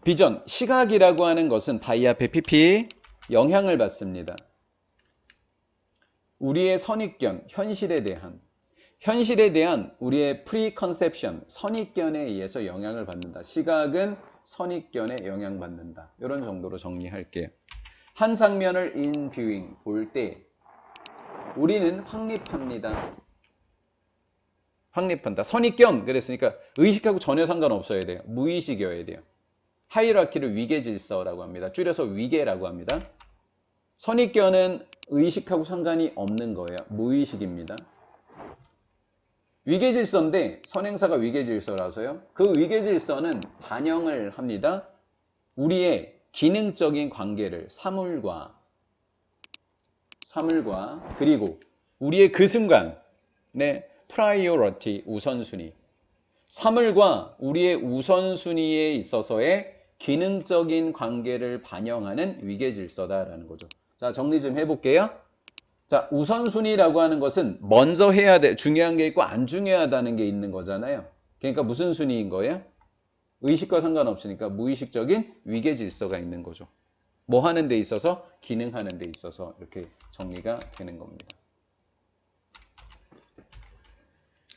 비전, 시각이라고 하는 것은 바이 앞에 PP, 영향을 받습니다. 우리의 선입견, 현실에 대한 우리의 프리컨셉션, 선입견에 의해서 영향을 받는다. 시각은 선입견에 영향받는다. 이런 정도로 정리할게요. 한 장면을 in viewing, 볼 때 우리는 확립합니다. 확립한다. 선입견 그랬으니까 의식하고 전혀 상관없어야 돼요. 무의식이어야 돼요. 하이라키를 위계질서라고 합니다. 줄여서 위계라고 합니다. 선입견은 의식하고 상관이 없는 거예요. 무의식입니다. 위계질서인데 선행사가 위계질서라서요. 그 위계질서는 반영을 합니다. 우리의 기능적인 관계를 사물과 그리고 우리의 그 순간의 priority, 우선순위, 사물과 우리의 우선순위에 있어서의 기능적인 관계를 반영하는 위계질서다라는 거죠. 자, 정리 좀 해볼게요. 자, 우선순위라고 하는 것은 먼저 해야 돼, 중요한 게 있고 안 중요하다는 게 있는 거잖아요. 그러니까 무슨 순위인 거예요? 의식과 상관없으니까 무의식적인 위계질서가 있는 거죠. 뭐 하는 데 있어서? 기능하는 데 있어서 이렇게 정리가 되는 겁니다.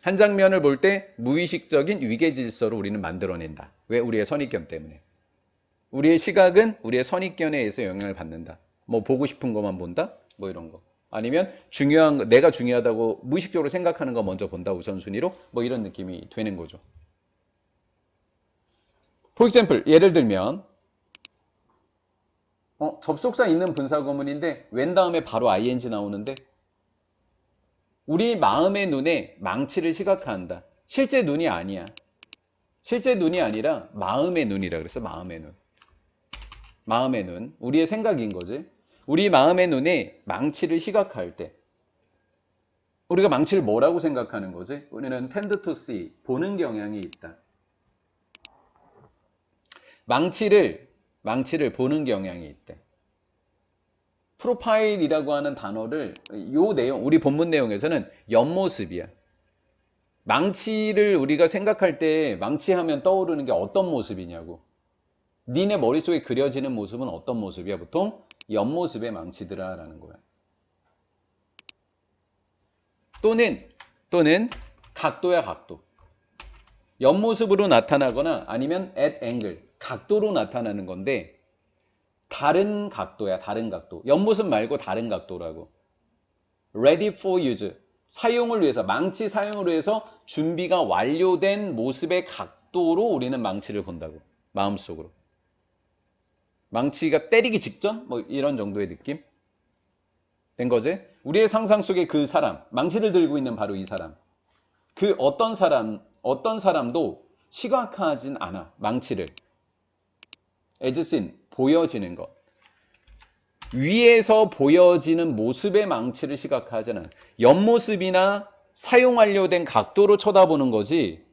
한 장면을 볼 때 무의식적인 위계질서를 우리는 만들어낸다. 왜? 우리의 선입견 때문에. 우리의 시각은 우리의 선입견에 의해서 영향을 받는다. 뭐 보고 싶은 것만 본다? 뭐 이런 거. 아니면 중요한 거, 내가 중요하다고 무의식적으로 생각하는 거 먼저 본다. 우선순위로. 뭐 이런 느낌이 되는 거죠. For example, 예를 들면 접속사 있는 분사구문인데 when 다음에 바로 ing 나오는데 우리 마음의 눈에 망치를 시각화한다. 실제 눈이 아니야. 실제 눈이 아니라 마음의 눈이라 그랬어. 마음의 눈. 마음의 눈. 우리의 생각인 거지. 우리 마음의 눈에 망치를 시각화할 때 우리가 망치를 뭐라고 생각하는 거지? 우리는 tend to see, 보는 경향이 있다. 망치를 보는 경향이 있대. 프로파일이라고 하는 단어를 요 내용, 우리 본문 내용에서는 옆모습이야. 망치를 우리가 생각할 때 망치하면 떠오르는 게 어떤 모습이냐고. 니네 머릿속에 그려지는 모습은 어떤 모습이야? 보통 옆모습의 망치들아 라는 거야. 또는 각도야, 각도. 옆모습으로 나타나거나 아니면 at angle, 각도로 나타나는 건데 다른 각도야, 다른 각도. 옆모습 말고 다른 각도라고. ready for use, 사용을 위해서, 망치 사용을 위해서 준비가 완료된 모습의 각도로 우리는 망치를 본다고. 마음속으로. 망치가 때리기 직전? 뭐 이런 정도의 느낌? 된 거지? 우리의 상상 속에 그 사람, 망치를 들고 있는 바로 이 사람. 그 어떤 사람도 시각화하진 않아. 망치를. as seen, 보여지는 것. 위에서 보여지는 모습의 망치를 시각화하잖아. 옆모습이나 사용 완료된 각도로 쳐다보는 거지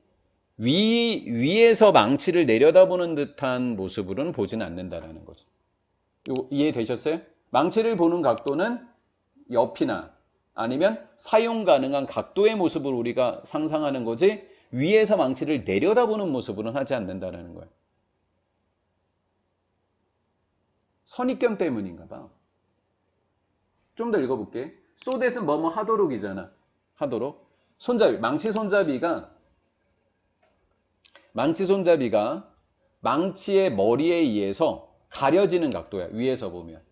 위에서 망치를 내려다보는 듯한 모습으로는 보지는 않는다라는 거죠. 이해되셨어요? 망치를 보는 각도는 옆이나 아니면 사용 가능한 각도의 모습을 우리가 상상하는 거지 위에서 망치를 내려다보는 모습으로는 하지 않는다라는 거예요. 선입견 때문인가 봐. 좀 더 읽어볼게. so that은 뭐뭐 하도록이잖아. 하도록. 손잡이, 망치 손잡이가 망치의 머리에 의해서 가려지는 각도야. 위에서 보면.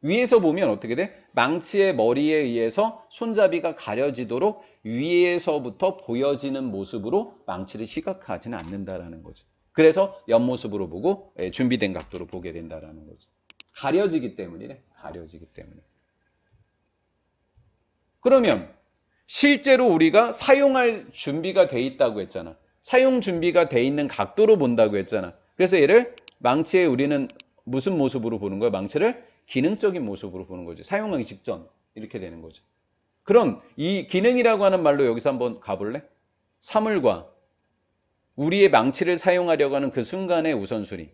위에서 보면 어떻게 돼? 망치의 머리에 의해서 손잡이가 가려지도록 위에서부터 보여지는 모습으로 망치를 시각화하지는 않는다라는 거지. 그래서 옆모습으로 보고 준비된 각도로 보게 된다라는 거지. 가려지기 때문이래. 가려지기 때문에. 그러면 실제로 우리가 사용할 준비가 돼 있다고 했잖아. 사용 준비가 돼 있는 각도로 본다고 했잖아. 그래서 얘를 망치에 우리는 무슨 모습으로 보는 거야? 망치를 기능적인 모습으로 보는 거지. 사용하기 직전 이렇게 되는 거지. 그럼 이 기능이라고 하는 말로 여기서 한번 가볼래? 사물과 우리의 망치를 사용하려고 하는 그 순간의 우선순위와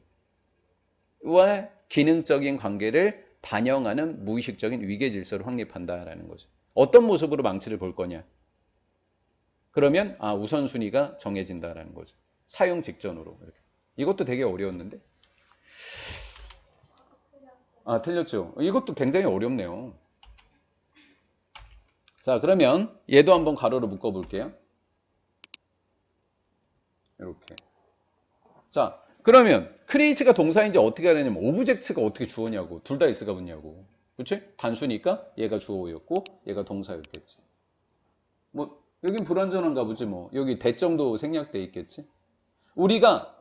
기능적인 관계를 반영하는 무의식적인 위계질서를 확립한다라는 거죠. 어떤 모습으로 망치를 볼 거냐? 그러면 우선순위가 정해진다라는 거죠. 사용 직전으로. 이렇게. 이것도 되게 어려웠는데. 틀렸죠. 이것도 굉장히 어렵네요. 자, 그러면 얘도 한번 가로로 묶어 볼게요. 이렇게. 자, 그러면 크리에이트가 동사인지 어떻게 하냐면 오브젝트가 어떻게 주어냐고. 둘 다 S가 붙냐고. 그치? 단수니까 얘가 주어였고 얘가 동사였겠지. 뭐 여긴 불완전한가 보지 뭐. 여기 대정도 생략돼 있겠지. 우리가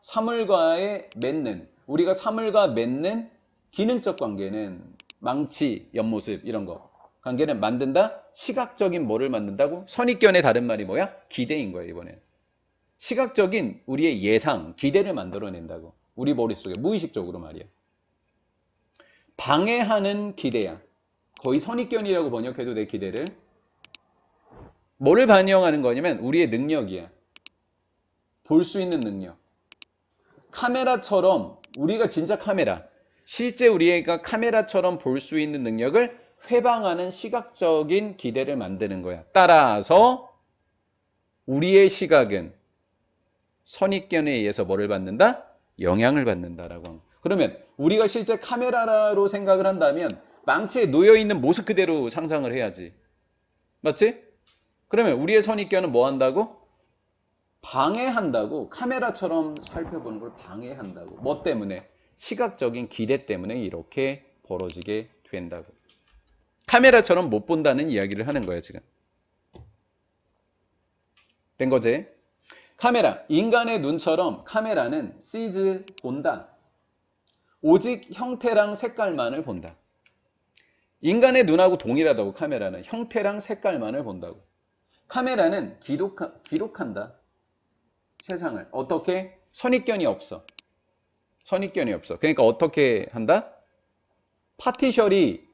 사물과의 맺는, 우리가 사물과 맺는 기능적 관계는 망치, 옆모습 이런 거. 관계는 만든다? 시각적인 뭐를 만든다고? 선입견의 다른 말이 뭐야? 기대인 거야 이번엔. 시각적인 우리의 예상, 기대를 만들어낸다고. 우리 머릿속에 무의식적으로 말이야. 방해하는 기대야. 거의 선입견이라고 번역해도 내 기대를. 뭐를 반영하는 거냐면 우리의 능력이야. 볼 수 있는 능력. 카메라처럼 우리가 진짜 카메라. 실제 우리가 카메라처럼 볼 수 있는 능력을 회방하는 시각적인 기대를 만드는 거야. 따라서 우리의 시각은 선입견에 의해서 뭐를 받는다? 영향을 받는다라고 합니다. 그러면 우리가 실제 카메라로 생각을 한다면 망치에 놓여있는 모습 그대로 상상을 해야지. 맞지? 그러면 우리의 선입견은 뭐 한다고? 방해한다고. 카메라처럼 살펴보는 걸 방해한다고. 뭐 때문에? 시각적인 기대 때문에 이렇게 벌어지게 된다고. 카메라처럼 못 본다는 이야기를 하는 거야 지금. 된 거지? 카메라, 인간의 눈처럼 카메라는 sees, 본다. 오직 형태랑 색깔만을 본다. 인간의 눈하고 동일하다고. 카메라는 형태랑 색깔만을 본다고. 카메라는 기록한다. 세상을. 어떻게? 선입견이 없어. 선입견이 없어. 그러니까 어떻게 한다? 파티션이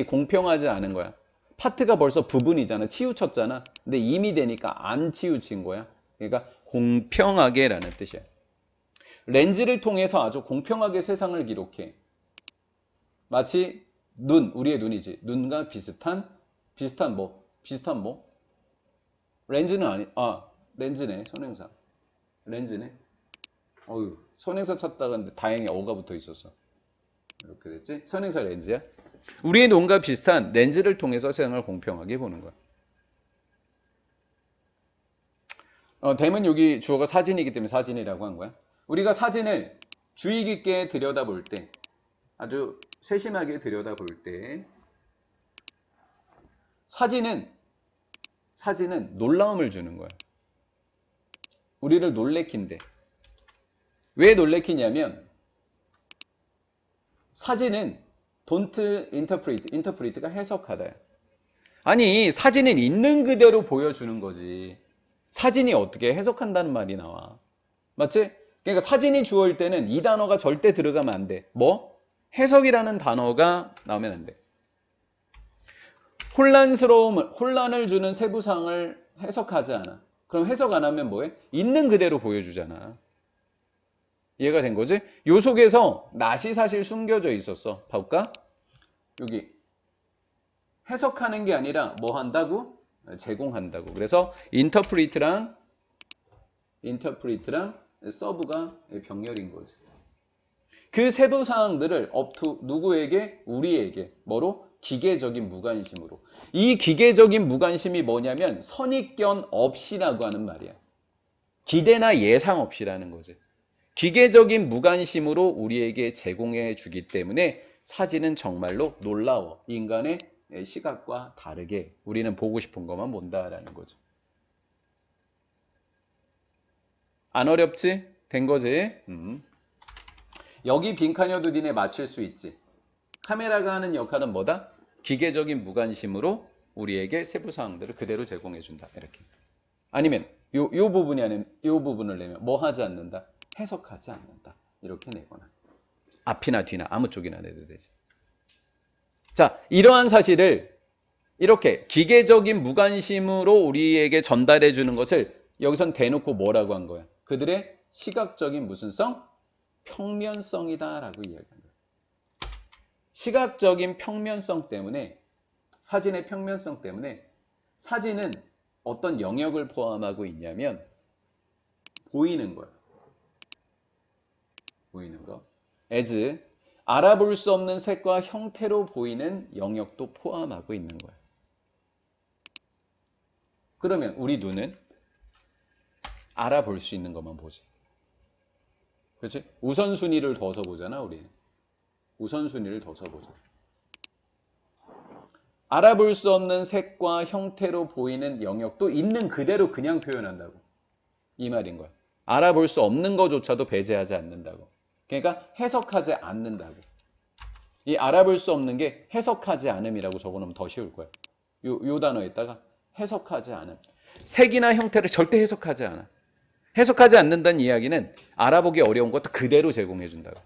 공평하지 않은 거야. 파트가 벌써 부분이잖아. 치우쳤잖아. 근데 이미 되니까 안 치우친 거야. 그러니까 공평하게 라는 뜻이야. 렌즈를 통해서 아주 공평하게 세상을 기록해. 마치 우리의 눈이지. 눈과 비슷한 뭐? 렌즈는 렌즈네. 선행사. 렌즈네. 선행사 찾다가 근데 다행히 어가 붙어 있었어. 이렇게 됐지? 선행사 렌즈야. 우리의 눈과 비슷한 렌즈를 통해서 세상을 공평하게 보는 거야. 댐은 여기 주어가 사진이기 때문에 사진이라고 한 거야. 우리가 사진을 주의 깊게 들여다볼 때, 아주 세심하게 들여다볼 때, 사진은 놀라움을 주는 거야. 우리를 놀래킨대. 왜 놀래키냐면 사진은 don't interpret가 해석하다. 아니 사진은 있는 그대로 보여주는 거지. 사진이 어떻게 해석한다는 말이 나와. 맞지? 그러니까 사진이 주어일 때는 이 단어가 절대 들어가면 안 돼. 뭐? 해석이라는 단어가 나오면 안 돼. 혼란을 주는 세부사항을 해석하지 않아. 그럼 해석 안 하면 뭐해? 있는 그대로 보여주잖아. 이해가 된 거지? 요 속에서 낫이 사실 숨겨져 있었어. 봐볼까? 여기 해석하는 게 아니라 뭐 한다고? 제공한다고. 그래서 인터프리트랑 서브가 병렬인 거지. 그 세부 사항들을 업투 누구에게? 우리에게. 뭐로? 기계적인 무관심으로. 이 기계적인 무관심이 뭐냐면 선입견 없이라고 하는 말이야. 기대나 예상 없이라는 거지. 기계적인 무관심으로 우리에게 제공해 주기 때문에 사진은 정말로 놀라워. 인간의 시각과 다르게 우리는 보고 싶은 것만 본다라는 거죠. 안 어렵지? 된 거지? 여기 빈칸여도 니네 맞출 수 있지. 카메라가 하는 역할은 뭐다? 기계적인 무관심으로 우리에게 세부사항들을 그대로 제공해 준다. 이렇게. 아니면 요 부분을 내면 뭐 하지 않는다? 해석하지 않는다. 이렇게 내거나. 앞이나 뒤나 아무 쪽이나 내도 되지. 자, 이러한 사실을 이렇게 기계적인 무관심으로 우리에게 전달해 주는 것을 여기선 대놓고 뭐라고 한 거야? 그들의 시각적인 무슨 성? 평면성이다라고 이야기한 거야. 시각적인 평면성 때문에, 사진의 평면성 때문에 사진은 어떤 영역을 포함하고 있냐면 보이는 거예요. 보이는 거. as 알아볼 수 없는 색과 형태로 보이는 영역도 포함하고 있는 거예요. 그러면 우리 눈은 알아볼 수 있는 것만 보지. 그렇지? 우선순위를 둬서 보잖아, 우리는. 우선순위를 둬서 보자. 알아볼 수 없는 색과 형태로 보이는 영역도 있는 그대로 그냥 표현한다고. 이 말인 거야. 알아볼 수 없는 것조차도 배제하지 않는다고. 그러니까 해석하지 않는다고. 이 알아볼 수 없는 게 해석하지 않음이라고 적어놓으면 더 쉬울 거야. 요 단어에다가 해석하지 않음. 색이나 형태를 절대 해석하지 않아. 해석하지 않는다는 이야기는 알아보기 어려운 것도 그대로 제공해 준다고.